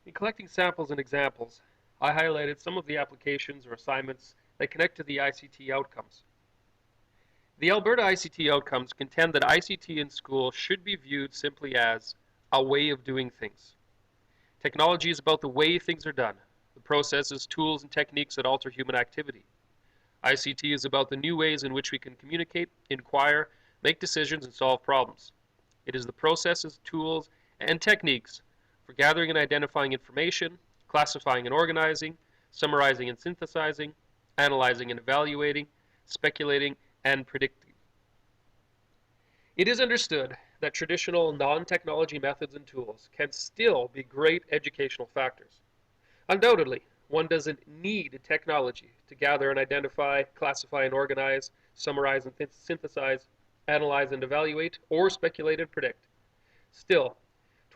In collecting samples and examples, I highlighted some of the applications or assignments that connect to the ICT outcomes. The Alberta ICT outcomes contend that ICT in school should be viewed simply as a way of doing things. Technology is about the way things are done, the processes, tools, and techniques that alter human activity. ICT is about the new ways in which we can communicate, inquire, make decisions, and solve problems. It is the processes, tools, and techniques for gathering and identifying information, classifying and organizing, summarizing and synthesizing, analyzing and evaluating, speculating, and predicting. It is understood that traditional non-technology methods and tools can still be great educational factors. Undoubtedly, one doesn't need technology to gather and identify, classify and organize, summarize and synthesize, analyze and evaluate, or speculate and predict. Still,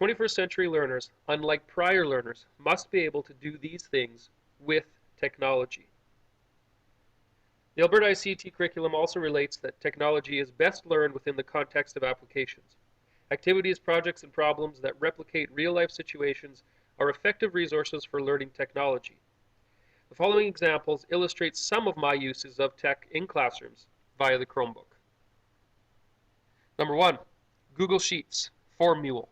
21st century learners, unlike prior learners, must be able to do these things with technology. The Alberta ICT curriculum also relates that technology is best learned within the context of applications. Activities, projects, and problems that replicate real-life situations are effective resources for learning technology. The following examples illustrate some of my uses of tech in classrooms via the Chromebook. Number 1, Google Sheets, Formule.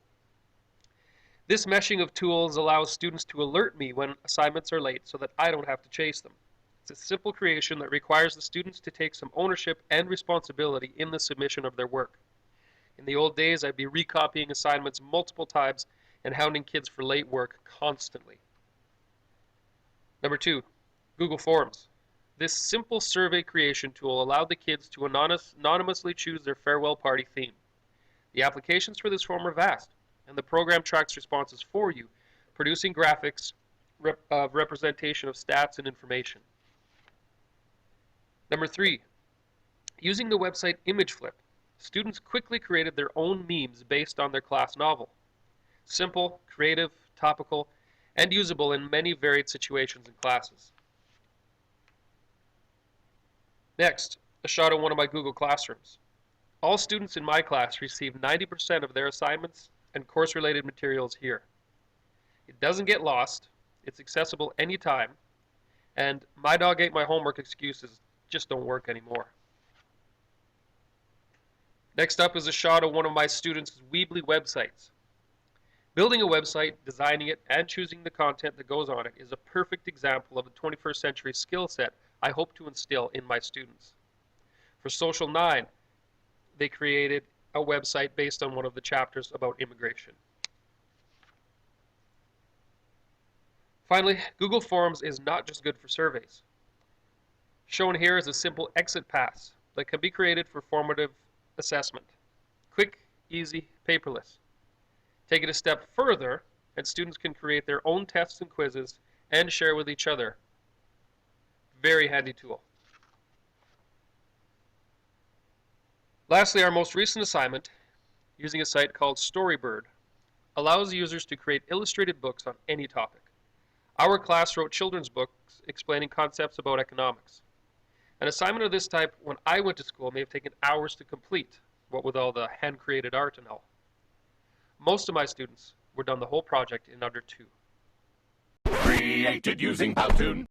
This meshing of tools allows students to alert me when assignments are late so that I don't have to chase them. It's a simple creation that requires the students to take some ownership and responsibility in the submission of their work. In the old days, I'd be recopying assignments multiple times and hounding kids for late work constantly. Number 2, Google Forms. This simple survey creation tool allowed the kids to anonymously choose their farewell party theme. The applications for this form are vast, and the program tracks responses for you, producing graphics of representation of stats and information. Number 3, using the website ImageFlip, students quickly created their own memes based on their class novel. Simple, creative, topical, and usable in many varied situations and classes. Next, a shot of one of my Google Classrooms. All students in my class receive 90% of their assignments and course-related materials here. It doesn't get lost, it's accessible anytime, and my dog ate my homework excuses just don't work anymore. Next up is a shot of one of my students' Weebly websites. Building a website, designing it, and choosing the content that goes on it is a perfect example of the 21st century skill set I hope to instill in my students. For Social 9, they created a website based on one of the chapters about immigration. Finally, Google Forms is not just good for surveys. Shown here is a simple exit pass that can be created for formative assessment. Quick, easy, paperless. Take it a step further, and students can create their own tests and quizzes and share with each other. Very handy tool. Lastly, our most recent assignment, using a site called Storybird, allows users to create illustrated books on any topic. Our class wrote children's books explaining concepts about economics. An assignment of this type when I went to school may have taken hours to complete, what with all the hand-created art and all. Most of my students were done the whole project in under 2. Created using Powtoon.